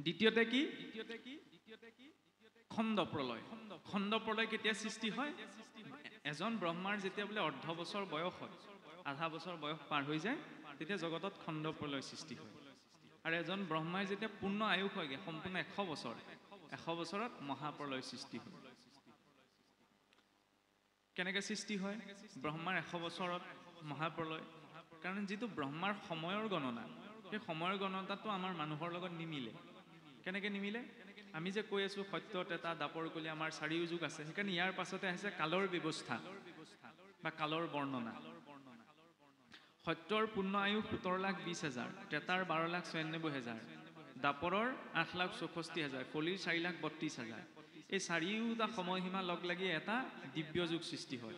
দ্বিতীয়তে কি খণ্ড প্ৰলয় কেতিয়া সৃষ্টি হয় এজন ব্ৰহ্মাৰ যেতিয়া বোলে অৰ্ধ বছৰ বয়স হয় আধা বছৰ বয়স পাৰ হৈ যায় তেতিয়া জগতত খণ্ড প্ৰলয় সৃষ্টি হয় আৰু এজন ব্ৰহ্মাৰ যেতিয়া পূৰ্ণ আয়ুস হয়গে সম্পূৰ্ণ 100 বছৰ 100 বছৰত মহাপ্ৰলয় সৃষ্টি হয় কেনেকৈ সৃষ্টি হয় ব্ৰহ্মাৰ 100 বছৰত মহাপ্ৰলয় কাৰণ যেটো ব্ৰহ্মাৰ সময়ৰ গণনা সেই সময়ৰ গণনাটো আমাৰ মানুহৰ লগত নিমিলে কেনেকৈ নিমিলে আমি যে কৈ আছো সত্য তেতা দাপৰ কলি আমাৰ চাৰিও যুগ আছে সেইকাৰণে ইয়াৰ পাছতে আহিছে কালৰ ব্যৱস্থা বা কালৰ বৰ্ণনা সত্যৰ পূৰ্ণ আয়ু 17,20,000 তেতাৰ 12,96,000 দাপৰৰ 8,64,000 কলিৰ 4,32,000 এই চাৰিওটা সময়সীমা লগ লাগি এটা দিব্য যুগ সৃষ্টি হয়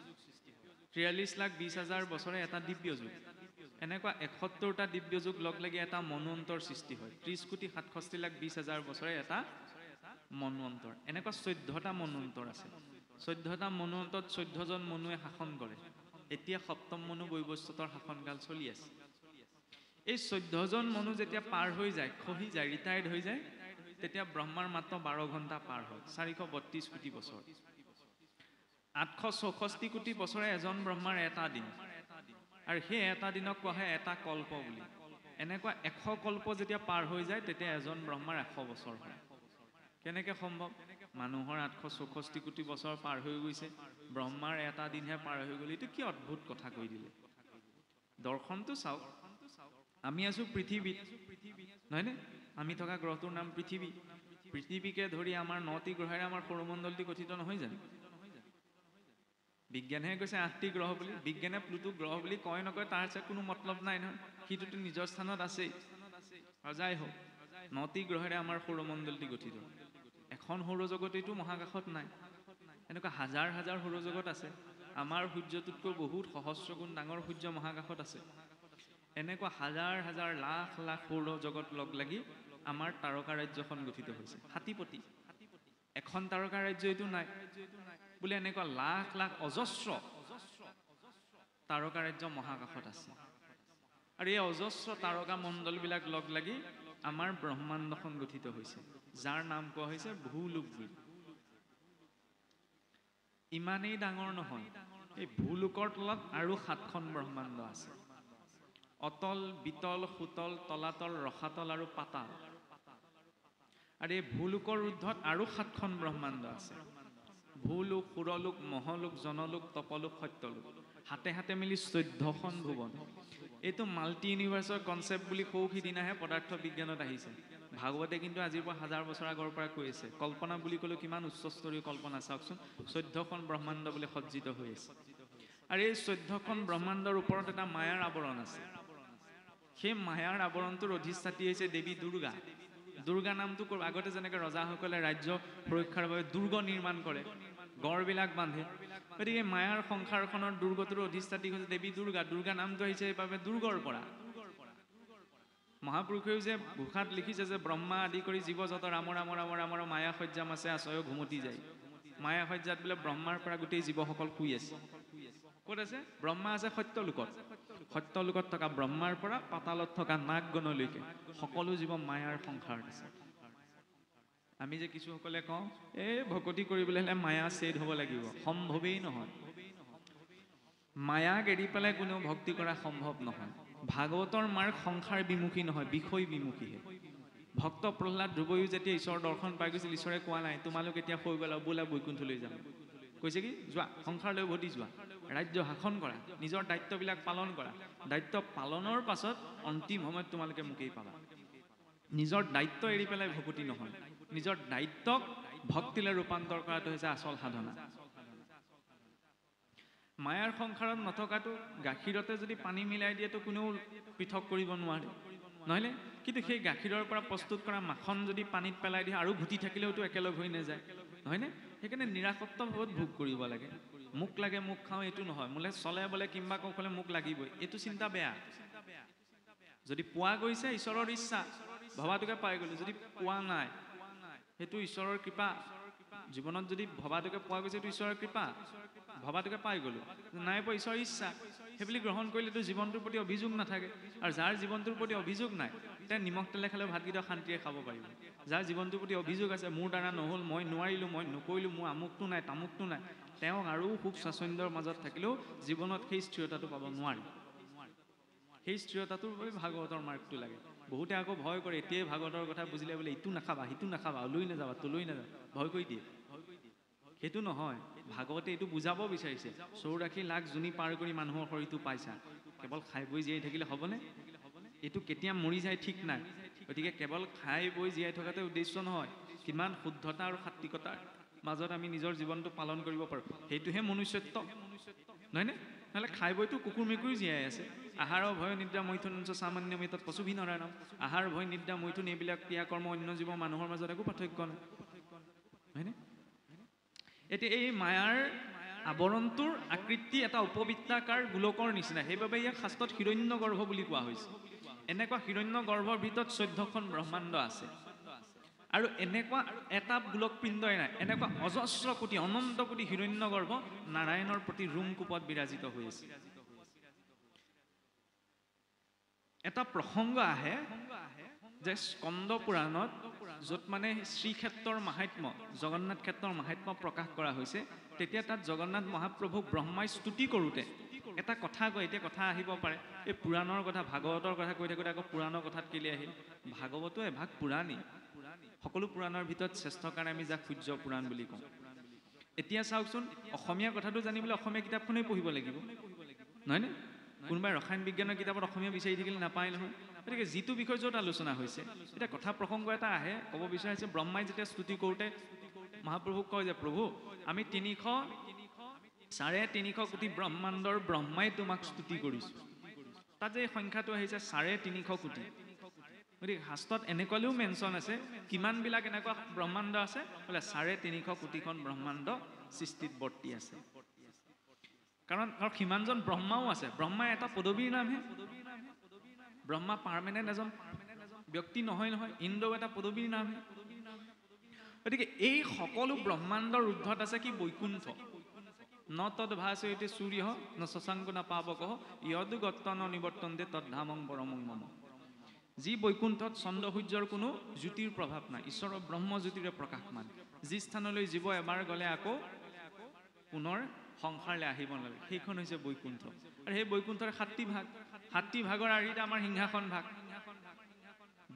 43,20,000 বছৰে এটা দিব্য যুগ এনেকুৱা 71টা দিব্য যুগ লগ লাগি এটা মন্বন্তৰ সৃষ্টি হয় 30,67,20,000 বছৰে এটা মন্বন্তৰ এনেকুৱা 14টা মন্বন্তৰ আছে 14টা মন্বন্তৰত 14 জন মনুৱে শাসন কৰে এতিয়া সপ্তম মনু বৈবস্বতৰ শাসনকাল চলি আছে এই 14 জন মনু যেতিয়া পাৰ হৈ যায় খহি যায় ৰিটায়াৰ্ড হৈ যায় তেতিয়া ব্ৰহ্মাৰ মাত্ৰ 12 ঘণ্টা পাৰ হয় 432 কোটি বছৰ 864 কোটি বছৰে এজন ব্ৰহ্মাৰ এটা দিন আৰু সেই এটা দিনক কোৱা হয় এটা কল্প বুলি এনেকুৱা 100 কল্প যেতিয়া পাৰ হৈ যায় তেতিয়া এজন ব্ৰহ্মাৰ 100 বছৰ হয় কেনেকৈ সম্ভৱ মানুহৰ 864 কোটি বছৰ পাৰ হৈ গৈছে ব্ৰহ্মাৰ এটা দিনহে পাৰ হৈ গ'ল এইটো কি অদ্ভুত কথা কৈ দিলে দৰ্শনটো চাওক আমি আছো পৃথিৱীত নহয়নে আমি থকা গ্ৰহটোৰ নাম পৃথিৱীকে ধৰি আমাৰ 9টি গ্ৰহেৰে আমাৰ সৌৰমণ্ডলটি গঠিত নহয় জানো বিজ্ঞানে কৈছে 8টি গ্ৰহ বুলি বিজ্ঞানে প্লুটো গ্ৰহ বুলি কয় নকয় তাৰ আছে কোনো মতলব নাই নহয় সিটোতো নিজৰ স্থানত আছেই যাই হোক 9টি গ্ৰহেৰে আমাৰ সৌৰমণ্ডলটি গঠিত এখন সৌৰজগতেটো মহাকাশত নাই এনেকুৱা হাজাৰ হাজাৰ সৌৰজগত আছে আমাৰ সূৰ্যটোতকৈ বহুত সহস্ৰ গুণ ডাঙৰ সূৰ্য মহাকাশত আছে এনেকুৱা হাজাৰ হাজাৰ লাখ লাখ সৌৰজগত লগ লাগি আমাৰ তাৰকা ৰাজ্যখন গঠিত হৈছে হাতীপতি এখন তাৰকা ৰাজ্য এইটো নাই বুলি এনেকুৱা লাখ লাখ অজস্ৰ তাৰকা ৰাজ্য মহাকাশত আছে আৰু এই অজস্ৰ তাৰকা মণ্ডলবিলাক লগ লাগি আমাৰ ব্ৰহ্মাণ্ডখন গঠিত হৈছে যাৰ নাম কোৱা হৈছে ভূলোক বুলি ইমানেই ডাঙৰ নহয় এই ভূলোকৰ তলত আৰু 7খন ব্ৰহ্মাণ্ড আছে অতল বিতল সুতল তলাতল ৰসাতল আৰু পাতাল আৰু এই ভূলোকৰ ঊৰ্ধ্বত আৰু 7খন ব্ৰহ্মাণ্ড আছে ভূলোক সুৰলোক মহলোক জনলোক তপলোক সত্যলোক হাতে হাতে মিলি 14খন ভুৱন এইটো মাল্টি ইউনিভাৰ্ছৰ কনচেপ্ট বুলি সিদিনাহে পদাৰ্থ বিজ্ঞানত আহিছে ভাগৱতে কিন্তু আজিৰ পৰা 1000 বছৰ আগৰ পৰা কৈ আছে কল্পনা বুলি ক'লে কিমান উচ্চস্তৰীয় কল্পনা চাওকচোন 14খন ব্ৰহ্মাণ্ড বুলি সজ্জিত হৈ আছে আৰু এই 14খন ব্ৰহ্মাণ্ডৰ ওপৰত এটা মায়াৰ আৱৰণ আছে সেই মায়াৰ আৱৰণটোৰ অধিষ্ঠাত্ৰী হৈছে দেৱী দুৰ্গা নামটো আগতে যেনেকৈ ৰজাসকলে ৰাজ্য সুৰক্ষাৰ বাবে দুৰ্গ নিৰ্মাণ কৰে গড়বিলাক বান্ধে গতিকে মায়াৰ সংসাৰখনৰ দুৰ্গটোৰ অধিষ্ঠাত্ৰী হৈছে দেৱী দুৰ্গা নামটো আহিছে এইভাৱে দুৰ্গৰ পৰা মহাপুৰুষেও যে ঘোষাত লিখিছে যে ব্ৰহ্মা আদি কৰি জীৱ যত ৰাম ৰাম ৰাম ৰামৰ মায়া সজ্জাম আছে আচয় ঘুমতি যায় মায়া সজ্জাত বোলে ব্ৰহ্মাৰ পৰা গোটেই জীৱসকল শুই আছে ক'ত আছে ব্ৰহ্মা আছে সত্যলোকত থকা ব্ৰহ্মাৰ পৰা পাতালত থকা নাগগণলৈকে সকলো জীৱ মায়াৰ সংসাৰত আছে আমি যে কিছুসকলে কওঁ ভকতি কৰিবলৈ হ'লে মায়া ছেদ হ'ব লাগিব সম্ভৱেই নহয় মায়াক এৰি পেলাই কোনেও ভক্তি কৰা সম্ভৱ নহয় ভাগৱতৰ মাৰ্গ সংসাৰ বিমুখী নহয় বিষয় বিমুখীহে ভক্ত প্ৰহ্লাদ ধ্ৰুৱয়ো যেতিয়া ঈশ্বৰৰ দৰ্শন পাই গৈছিল ঈশ্বৰে কোৱা নাই তোমালোক এতিয়া হৈ গ'লা বোলা বৈকুণ্ঠলৈ যাম কৈছে কি যোৱা সংসাৰলৈ উভতি যোৱা ৰাজ্য শাসন কৰা নিজৰ দায়িত্ববিলাক পালন কৰা দায়িত্ব পালনৰ পাছত অন্তিম সময়ত তোমালোকে মোকেই পাবা নিজৰ দায়িত্ব এৰি পেলাই ভকতি নহয় নিজৰ দায়িত্বক ভক্তিলৈ ৰূপান্তৰ কৰাটো হৈছে আচল সাধনা মায়াৰ সংসাৰত নথকাটো গাখীৰতে যদি পানী মিলাই দিয়েতো কোনেও পৃথক কৰিব নোৱাৰে নহয়নে কিন্তু সেই গাখীৰৰ পৰা প্ৰস্তুত কৰা মাখন যদি পানীত পেলাই দিয়ে আৰু ঘুটি থাকিলেওতো একেলগ হৈ নাযায় নহয়নে সেইকাৰণে নিৰাসক্ত ভাৱত ভোগ কৰিব লাগে মুখ লাগে মুখ খাওঁ এইটো নহয় মোলে চলে বোলে কিম্বা কৌশলে মুখ লাগিবই এইটো চিন্তা বেয়া যদি পোৱা গৈছে ঈশ্বৰৰ ইচ্ছা ভবাটোকে পাই গ'লো যদি পোৱা নাই সেইটো ঈশ্বৰৰ কৃপা জীৱনত যদি ভবাটোকে পোৱা গৈছে এইটো ঈশ্বৰৰ কৃপা ভবাটোকে পাই গ'লো নাই পোৱা ঈশ্বৰৰ ইচ্ছা সেইবুলি গ্ৰহণ কৰিলেতো জীৱনটোৰ প্ৰতি অভিযোগ নাথাকে আৰু যাৰ জীৱনটোৰ প্ৰতি অভিযোগ নাই তেওঁ নিমখ তেলে খালেও ভাতকেইটা শান্তিৰে খাব পাৰিব যাৰ জীৱনটোৰ প্ৰতি অভিযোগ আছে মোৰ দ্বাৰা নহ'ল মই নোৱাৰিলোঁ মই নকৰিলোঁ মোৰ আমুকটো নাই তামুকটো নাই তেওঁ আৰু সুখ স্বাচ্ছন্দ্যৰ মাজত থাকিলেও জীৱনত সেই স্থিৰতাটো পাব নোৱাৰে সেই স্থিৰতাটোৰ বাবে ভাগৱতৰ মাৰ্গটো লাগে বহুতে আকৌ ভয় কৰে এতিয়াই ভাগৱতৰ কথা বুজিলে বোলে ইটো নাখাবা সিটো নাখাবা ওলৈ নাযাবা তলৈ নাযাবা ভয় কৰি দিয়ে সেইটো নহয় ভাগৱতে এইটো বুজাব বিচাৰিছে 84 লাখ জুনি পাৰ কৰি মানুহৰ শৰীৰটো পাইছা কেৱল খাই বৈ জীয়াই থাকিলে হ'বনে এইটো কেতিয়া মৰি যায় ঠিক নাই গতিকে কেৱল খাই বৈ জীয়াই থকাতে উদ্দেশ্য নহয় কিমান শুদ্ধতা আৰু সাত্বিকতাৰ মাজত আমি নিজৰ জীৱনটো পালন কৰিব পাৰোঁ সেইটোহে মনুষ্যত্ব নহয়নে নহ'লে খাই বৈতো কুকুৰ মেকুৰী জীয়াই আছে আহাৰ ভয় নিদ্ৰা মৈথুন সামান্য মেতত পশুভি নৰায়ণম আহাৰ ভয় নিদ্ৰা মৈথুন এইবিলাক ক্ৰিয়াকৰ্ম অন্য জীৱ মানুহৰ মাজত একো পাৰ্থক্য নাই হয়নে এতিয়া এই মায়াৰ আৱৰণটোৰ আকৃতি এটা উপবৃত্তাকাৰ গোলকৰ নিচিনা সেইবাবে ইয়াক শাস্ত্ৰত হিৰণ্যগৰ্ভ বুলি কোৱা হৈছে এনেকুৱা হিৰণ্যগৰ্ভৰ ভিতৰত 14খন ব্ৰহ্মাণ্ড আছে আৰু এনেকুৱা এটা গোলক পিণ্ডই নাই এনেকুৱা অজস্ৰ কোটি অনন্ত কোটি হিৰণ্যগৰ্ভ নাৰায়ণৰ প্ৰতি ৰুমকূপত বিৰাজিত হৈ আছে এটা প্ৰসংগ আহে যে স্কন্দ পুৰাণত য'ত মানে শ্ৰীক্ষেত্ৰৰ মাহাত্ম্য জগন্নাথ ক্ষেত্ৰৰ মাহাত্ম্য প্ৰকাশ কৰা হৈছে তেতিয়া তাত জগন্নাথ মহাপ্ৰভুক ব্ৰহ্মাই স্তুতি কৰোঁতে এটা কথা কয় এতিয়া কথা আহিব পাৰে এই পুৰাণৰ কথা ভাগৱতৰ কথা কৈ থাকোঁতে আকৌ পুৰাণৰ কথাত কেলৈ আহিল ভাগৱতো এভাগ পুৰাণী সকলো পুৰাণৰ ভিতৰত শ্ৰেষ্ঠ কাৰণে আমি যাক সূৰ্য পুৰাণ বুলি কওঁ এতিয়া চাওকচোন অসমীয়া কথাটো জানিবলৈ অসমীয়া কিতাপখনেই পঢ়িব লাগিব নহয়নে কোনোবাই ৰসায়ন বিজ্ঞানৰ কিতাপত অসমীয়া বিচাৰি থাকিলে নাপায় নহয় গতিকে যিটো বিষয় য'ত আলোচনা হৈছে এতিয়া কথা প্ৰসংগ এটা আহে ক'ব বিচাৰিছে ব্ৰহ্মাই যেতিয়া স্তুতি কৰোঁতে মহাপ্ৰভুক কয় যে প্ৰভু আমি 300 কোটি ব্ৰহ্মাণ্ডৰ ব্ৰহ্মাই তোমাক স্তুতি কৰিছোঁ তাত যে এই সংখ্যাটো আহিছে 350 কোটি গতিকে শাস্ত্ৰত এনেকুৱালৈও মেনশ্যন আছে কিমানবিলাক এনেকুৱা ব্ৰহ্মাণ্ড আছে বোলে 350 কোটিখন ব্ৰহ্মাণ্ড সৃষ্টিত বৰ্তি আছে কাৰণ সিমানজন ব্ৰহ্মাও আছে ব্ৰহ্মা এটা পদবীৰ নামহে ব্ৰহ্মা পাৰ্মানেণ্ট এজন ব্যক্তি নহয় নহয় ইন্দ্ৰ এটা পদবীৰ নামহে গতিকে এই সকলো ব্ৰহ্মাণ্ডৰ ঊৰ্ধ্বত আছে কি বৈকুণ্ঠ ন তদ ভাসয়তে সূৰ্য ন শশাংক ন পাবক ইয়দ গত্তন নিবৰ্তন্তে তদ্ধামং পৰমং মম যি বৈকুণ্ঠত চন্দ্ৰ সূৰ্যৰ কোনো জ্যোতিৰ প্ৰভাৱ নাই ঈশ্বৰৰ ব্ৰহ্মজ্যোতিৰে প্ৰকাশমান যি স্থানলৈ জীৱ এবাৰ গ'লে আকৌ পুনৰ সংসাৰলৈ আহিব নালাগে সেইখন হৈছে বৈকুণ্ঠ আৰু সেই বৈকুণ্ঠৰ 7টি ভাগৰ আৰ্হিত আমাৰ সিংহাসন ভাগ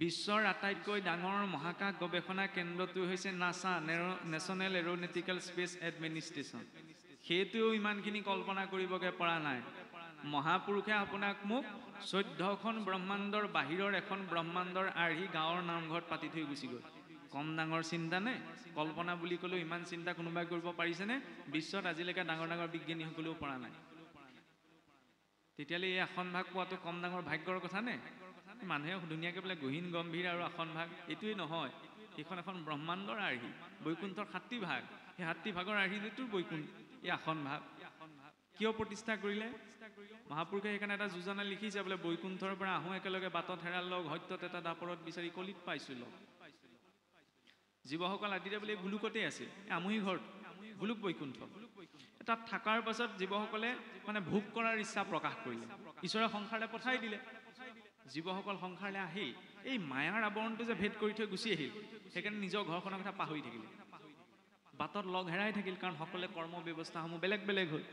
বিশ্বৰ আটাইতকৈ ডাঙৰ মহাকাশ গৱেষণা কেন্দ্ৰটো হৈছে নাছা নেশ্যনেল এৰোনটিকেল স্পেচ এডমিনিষ্ট্ৰেশ্যন সেইটোও ইমানখিনি কল্পনা কৰিবগৈ পৰা নাই মহাপুৰুষে আপোনাক মোক 14খন ব্ৰহ্মাণ্ডৰ বাহিৰৰ এখন ব্ৰহ্মাণ্ডৰ আৰ্হি গাঁৱৰ নামঘৰত পাতি থৈ গুচি গ'ল কম ডাঙৰ চিন্তা নে কল্পনা বুলি ক'লেও ইমান চিন্তা কোনোবাই কৰিব পাৰিছেনে বিশ্বত আজিলৈকে ডাঙৰ ডাঙৰ বিজ্ঞানীসকলেও পৰা নাই তেতিয়াহ'লে এই আসন ভাগ পোৱাটো কম ডাঙৰ ভাগ্যৰ কথা নে মানুহে ধুনীয়াকৈ বোলে গহীন গম্ভীৰ আৰু আসন ভাগ এইটোৱেই নহয় এইখন এখন ব্ৰহ্মাণ্ডৰ আৰ্হি বৈকুণ্ঠৰ 7টি ভাগ সেই 7টি ভাগৰ আৰ্হিটো বৈকুণ্ঠ এই আসন ভাগ কিয় প্ৰতিষ্ঠা কৰিলে মহাপুৰুষে সেইকাৰণে এটা যোজনা লিখিছে বোলে বৈকুণ্ঠৰ পৰা আহোঁ একেলগে বাটত হেৰাল লগ সত্যত এটা দাপৰত বিচাৰি কলিত পাইছোঁ লগ জীৱসকল আদিতে বোলে গোলোকতে আছে আমুহি ঘৰত গোলোক বৈকুণ্ঠ তাত থকাৰ পাছত জীৱসকলে মানে ভোগ কৰাৰ ইচ্ছা প্ৰকাশ কৰিলে ঈশ্বৰে সংসাৰলৈ পঠাই দিলে জীৱসকল সংসাৰলৈ আহিল এই মায়াৰ আৱৰণটো যে ভেদ কৰি থৈ গুচি আহিল সেইকাৰণে নিজৰ ঘৰখনৰ কথা পাহৰি থাকিলে বাটত লগ হেৰাই থাকিল কাৰণ সকলোৱে কৰ্ম ব্যৱস্থাসমূহ বেলেগ বেলেগ হ'ল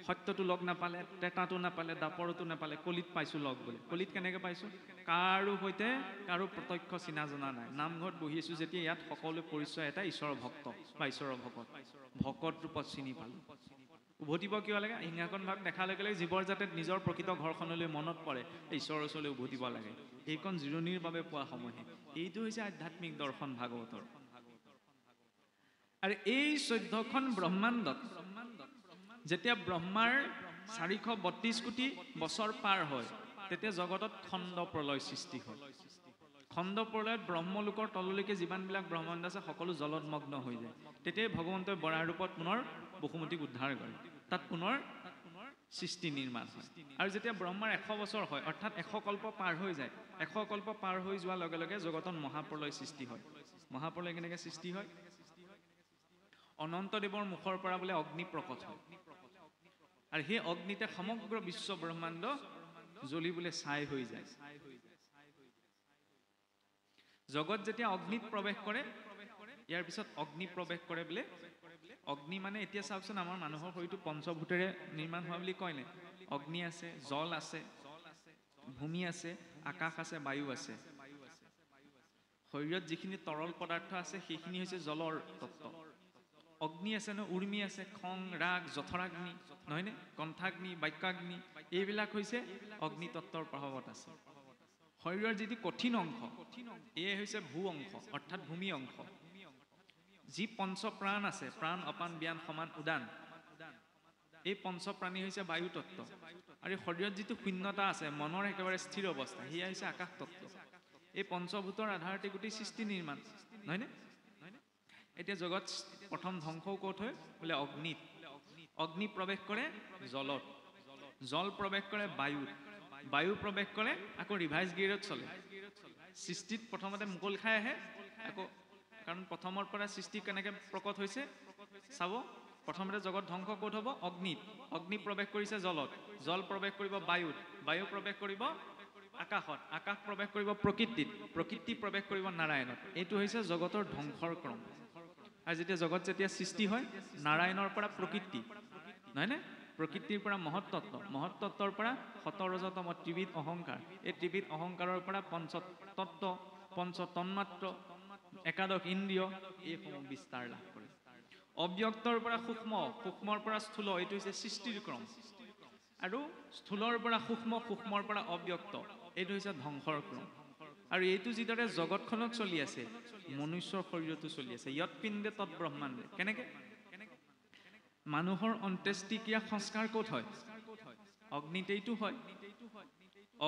সত্যটো লগ নাপালে টেটাটো নাপালে দাপৰতো নাপালে কলিত পাইছোঁ লগ বোলে কলিত কেনেকৈ পাইছোঁ কাৰো সৈতে কাৰো প্ৰত্যক্ষ চিনা জনা নাই নামঘৰত বহি আছোঁ যেতিয়া ইয়াত সকলোৱে পৰিচয় এটা ঈশ্বৰৰ ভক্ত বা ঈশ্বৰৰ ভকত ৰূপত চিনি পালোঁ উভতিব কিয় লাগে সিংহাসন ভাগ দেখাৰ লগে লগে জীৱৰ যাতে নিজৰ প্ৰকৃত ঘৰখনলৈ মনত পৰে ঈশ্বৰৰ ওচৰলৈ উভতিব লাগে এইকণ জিৰণিৰ বাবে পোৱা সময়হে এইটো হৈছে আধ্যাত্মিক দৰ্শন ভাগৱতৰ আৰু এই 14খন ব্ৰহ্মাণ্ডত যেতিয়া ব্ৰহ্মাৰ 432 কোটি বছৰ পাৰ হয় তেতিয়া জগতত খণ্ড প্ৰলয় সৃষ্টি হয় খণ্ড প্ৰলয়ত ব্ৰহ্মলোকৰ তললৈকে যিমানবিলাক ব্ৰহ্মাণ্ড আছে সকলো জলমগ্ন হৈ যায় তেতিয়াই ভগৱন্তই বৰাহ ৰূপত পুনৰ বসুমতীক উদ্ধাৰ কৰে তাত পুনৰ সৃষ্টি নিৰ্মাণ হয় আৰু যেতিয়া ব্ৰহ্মাৰ 100 বছৰ হয় অৰ্থাৎ 100 কল্প পাৰ হৈ যায় 100 কল্প পাৰ হৈ যোৱাৰ লগে লগে জগতত মহাপ্ৰলয় সৃষ্টি হয় মহাপ্ৰলয় কেনেকৈ সৃষ্টি হয় অনন্তদেৱৰ মুখৰ পৰা বোলে অগ্নি প্ৰকট হয় আৰু সেই অগ্নিতে সমগ্ৰ বিশ্ব ব্ৰহ্মাণ্ড জ্বলিবলৈ ছাই হৈ যায়। জগত যেতিয়া অগ্নিত প্ৰৱেশ কৰে, ইয়াৰ পিছত অগ্নি প্ৰৱেশ কৰে বোলে। অগ্নি মানে এতিয়া চাওকচোন, আমাৰ মানুহৰ শৰীৰটো পঞ্চভূতেৰে নিৰ্মাণ হোৱা বুলি কয়নে? অগ্নি আছে, জল আছে, ভূমি আছে, আকাশ আছে, বায়ু আছে। শৰীৰত যিখিনি তৰল পদাৰ্থ আছে সেইখিনি হৈছে জলৰ তত্ত্ব। অগ্নি আছে ন, উৰ্মি আছে, খং, ৰাগ, জঠৰাগ্নি, নহয়নে? কণ্ঠাগ্নি, বাক্যাগ্নি, এইবিলাক হৈছে অগ্নি তত্ত্বৰ প্ৰভাৱত আছে। শৰীৰৰ যিটো কঠিন অংশ, এয়ে হৈছে ভূ অংশ, অৰ্থাৎ ভূমি অংশ। যি পঞ্চ প্ৰাণ আছে, প্ৰাণ, অপান, ব্যান, সমান, উদান, এই পঞ্চ প্ৰাণী হৈছে বায়ু তত্ত্ব। আৰু শৰীৰত যিটো শূন্যতা আছে, মনৰ একেবাৰে স্থিৰ অৱস্থা, সেয়া হৈছে আকাশ তত্ত্ব। এই পঞ্চভূতৰ আধাৰতে গোটেই সৃষ্টি নিৰ্মাণ, নহয়নে? এতিয়া জগত প্ৰথম ধ্বংসও ক'ত হয় বোলে? অগ্নিত। অগ্নি প্ৰৱেশ কৰে জলত, জল প্ৰৱেশ কৰে বায়ুত, বায়ু প্ৰৱেশ কৰে আকৌ ৰিভাইজ গিয়েৰত চলে। সৃষ্টিত প্ৰথমতে মুকল খাই আহে আকৌ, কাৰণ প্ৰথমৰ পৰা সৃষ্টি কেনেকৈ প্ৰকট হৈছে চাব। প্ৰথমতে জগত ধ্বংস ক'ত হ'ব? অগ্নিত। অগ্নি প্ৰৱেশ কৰিছে জলত, জল প্ৰৱেশ কৰিব বায়ুত, বায়ু প্ৰৱেশ কৰিব আকাশত, আকাশ প্ৰৱেশ কৰিব প্ৰকৃতিত, প্ৰকৃতি প্ৰৱেশ কৰিব নাৰায়ণত। এইটো হৈছে জগতৰ ধ্বংসৰ ক্ৰম। আৰু যেতিয়া সৃষ্টি হয়, নাৰায়ণৰ পৰা প্ৰকৃতি, নহয়নে? প্ৰকৃতিৰ পৰা মহত্তত্ব, মহত্তত্বৰ পৰা সতৰজতম ত্ৰিবিধ অহংকাৰ, এই ত্ৰিবিধ অহংকাৰৰ পৰা পঞ্চতত্ব, পঞ্চতন্মাত্ৰ, একাদশ ইন্দ্ৰিয়, এইসমূহ বিস্তাৰ লাভ কৰে। অব্যক্তৰ পৰা সূক্ষ্ম, সূক্ষ্মৰ পৰা স্থূল, এইটো হৈছে সৃষ্টিৰ ক্ৰম। আৰু স্থূলৰ পৰা সূক্ষ্ম, সূক্ষ্মৰ পৰা অব্যক্ত, এইটো হৈছে ধ্বংসৰ ক্ৰম। আৰু এইটো যিদৰে জগতখনত চলি আছে, মনুষ্যৰ শৰীৰতো চলি আছে। ইয়ৎ পিণ্ডে তৎ ব্ৰহ্মাণ্ডে। কেনেকে? মানুহৰ অন্ত্যেষ্টিক্ৰিয়া সংস্কাৰ ক'ত হয়? অগ্নিতেইটো হয়।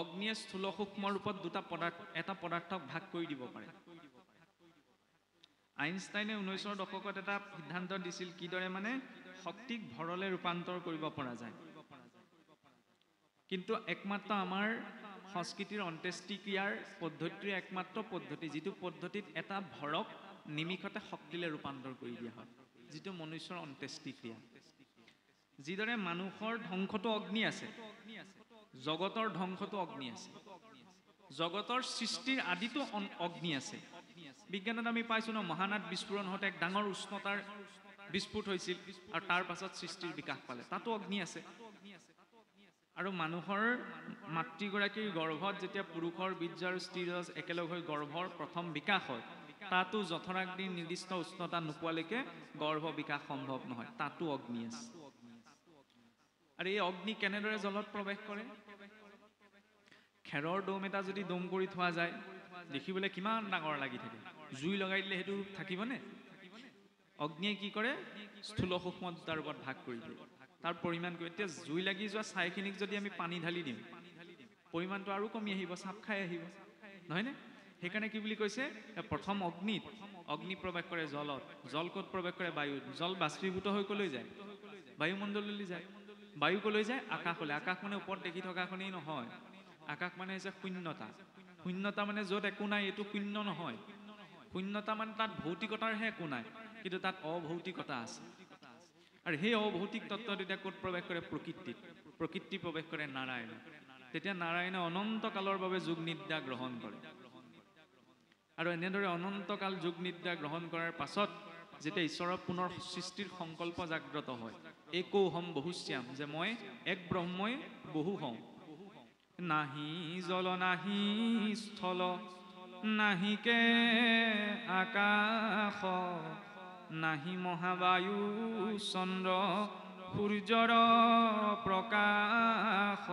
অগ্নিয়ে স্থূল সূক্ষ্ম ৰূপত এটা পদাৰ্থক ভাগ কৰি দিব পাৰে। আইনষ্টাইনে 19ৰ দশকত এটা সিদ্ধান্ত দিছিল, কিদৰে মানে শক্তিক ভৰলে ৰূপান্তৰ কৰিব পৰা যায়। কিন্তু একমাত্ৰ আমাৰ সংস্কৃতিৰ অন্ত্যেষ্টিক্ৰিয়াৰ পদ্ধতিৰ একমাত্ৰ পদ্ধতি, যিটো পদ্ধতিত এটা ভৰক নিমিষতে শক্তিলৈ ৰূপান্তৰ কৰি দিয়া হয়, যিটো মনুষ্যৰ অন্ত্যেষ্টিক্ৰিয়া। যিদৰে মানুহৰ ধ্বংসটো অগ্নি আছে, জগতৰ ধ্বংসটো অগ্নি আছে। জগতৰ সৃষ্টিৰ আদিতো অগ্নি আছে। বিজ্ঞানত আমি পাইছো ন, মহানাদ বিস্ফোৰণ হওঁতে এক ডাঙৰ উষ্ণতাৰ বিস্ফোট হৈছিল আৰু তাৰ পাছত সৃষ্টিৰ বিকাশ পালে, তাতো অগ্নি আছে। আৰু মানুহৰ মাতৃগৰাকীৰ গৰ্ভত যেতিয়া পুৰুষৰ বীৰ্য আৰু স্ত্ৰীৰজ একেলগ হৈ গৰ্ভৰ প্ৰথম বিকাশ হয়, তাতো জঠৰাগ্নিৰ নিৰ্দিষ্ট উষ্ণতা নোপোৱালৈকে গৰ্ভ বিকাশ সম্ভৱ নহয়, তাতো অগ্নি আছে। আৰু এই অগ্নি কেনেদৰে জলত প্ৰৱেশ কৰে? খেৰৰ দম এটা যদি দম কৰি থোৱা যায়, দেখিবলৈ কিমান ডাঙৰ লাগি থাকে, জুই লগাই দিলে সেইটো থাকিবনে? অগ্নিয়ে কি কৰে? স্থূল সূক্ষ্ম দুটা ৰূপত ভাগ কৰি দিয়ে, তাৰ পৰিমাণ কৰি। এতিয়া জুই লাগি যোৱা ছাইখিনিক যদি আমি পানী ঢালি দিওঁ, পৰিমাণটো আৰু কমি আহিব, চাপ খাই আহিব, নহয়নে? সেইকাৰণে কি বুলি কৈছে? প্ৰথম অগ্নিত, অগ্নি প্ৰৱেশ কৰে জলত, জল ক'ত প্ৰৱেশ কৰে? বায়ুত। জল বাষ্পীভূত হৈ কলৈ যায়? বায়ুমণ্ডললৈ যায়। বায়ু কলৈ যায়? আকাশলৈ। আকাশ মানে ওপৰত দেখি থকাখনেই নহয়, আকাশ মানে হৈছে শূন্যতা। শূন্যতা মানে য'ত একো নাই, এইটো শূন্য নহয়। শূন্যতা মানে তাত ভৌতিকতাৰহে একো নাই, কিন্তু তাত অভৌতিকতা আছে। আৰু সেই অভৌতিক তত্ত্বত এতিয়া ক'ত প্ৰৱেশ কৰে? প্ৰকৃতিত। প্ৰকৃতি প্ৰৱেশ কৰে নাৰায়ণ। তেতিয়া নাৰায়ণে অনন্ত কালৰ বাবে যোগ নিদ্ৰা গ্ৰহণ কৰে। আৰু এনেদৰে অনন্তকাল যোগ নিদ্ৰা গ্ৰহণ কৰাৰ পাছত যেতিয়া ঈশ্বৰৰ পুনৰ সৃষ্টিৰ সংকল্প জাগ্ৰত হয়, একৌহম বহুশ্যাম, যে মই এক ব্ৰহ্মই বহু হওঁ। নাহি জল নাহি স্থল নাহিকে আকাশ, নাহি মহাবায়ু চন্দ্ৰ সূৰ্যৰ প্ৰকাশ,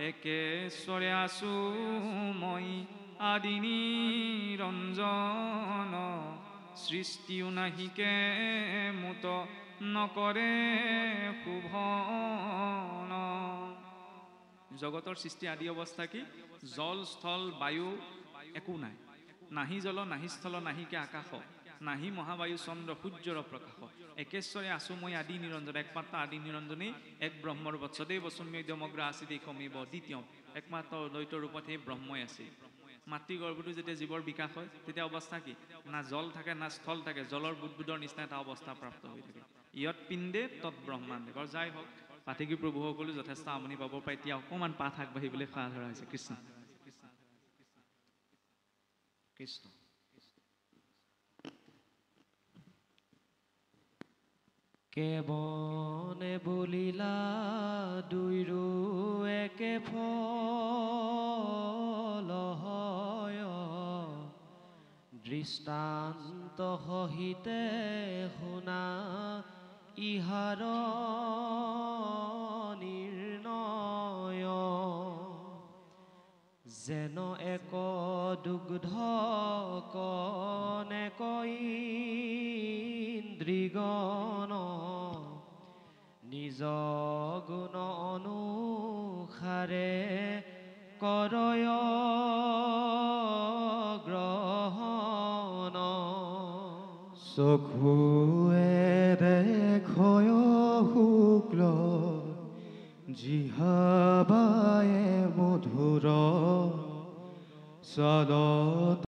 একেশ্বৰে আছো মই আদি নিৰঞ্জন, সৃষ্টিও নাহিকে মুত নকৰে শুভন। জগতৰ সৃষ্টি আদি অৱস্থা কি? জল স্থল বায়ু একো নাই। নাহি জল নাহি স্থল নাহিকে আকাশ, নাহি মহাবায়ু চন্দ্ৰ সূৰ্যৰ প্ৰকাশ, একেশ্বৰে আছো মই আদি নিৰঞ্জন। একমাত্ৰ আদি নিৰঞ্জনেই এক ব্ৰহ্মৰ বৎসদেৱ বসুম্যই দমগ্ৰ আছি দেশমিব দ্বিতীয়। একমাত্ৰ দ্বৈত ৰূপত সেই ব্ৰহ্মই আছে। মাতৃ গৰ্ভটো যেতিয়া জীৱৰ বিকাশ হয়, তেতিয়া অৱস্থা কি? না জল থাকে না স্থল থাকে, জলৰ বুদবুদৰ নিচিনা এটা অৱস্থা প্ৰাপ্ত হৈ থাকে। ইয়ৎ পিণ্ডে তৎ ব্ৰহ্মাণ্ডে। বাৰু যাই হওক, পাঠেকি প্ৰভুসকলো যথেষ্ট আমনি পাব পাৰে এতিয়া অকণমান পাঠ আগবাঢ়িবলৈ খোৱা ধৰা হৈছে কৃষ্ণ কৃষ্ণ কেৱনে বলিলা দুইৰো একে ফল হয় দৃষ্টান্ত সহিতে শুনা ইহাৰ নিৰ্ণয় যেন এক দুগ্ধ কনেক ইন্দ্ৰিগণ নিজ গুণ অনুসাৰে কৰয় গ্ৰহণ চকুৱে দেখয় শুক্ল জিহাবায়ে মধুৰ স্বাদত